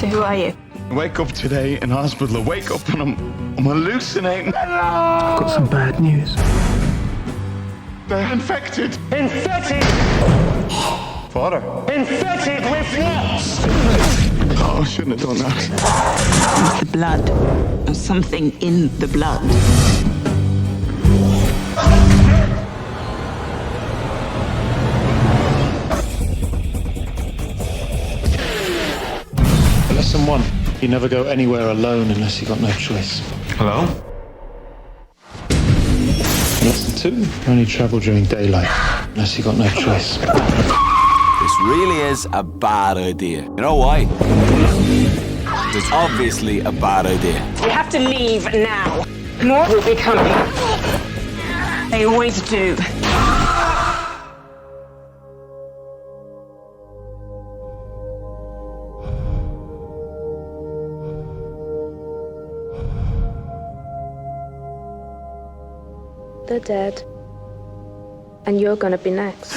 So who are you? I wake up today in hospital. I wake up and I'm hallucinating. I've got some bad news. They're infected. Infected! Father. Infected with nuts! Oh, I shouldn't have done that. The blood. There's something in the blood. Lesson 1. You never go anywhere alone unless you've got no choice. Hello? Lesson 2. You only travel during daylight unless you've got no choice. This really is a bad idea. You know why? It's obviously a bad idea. We have to leave now. More will be coming. They always do. They're dead. And you're gonna be next.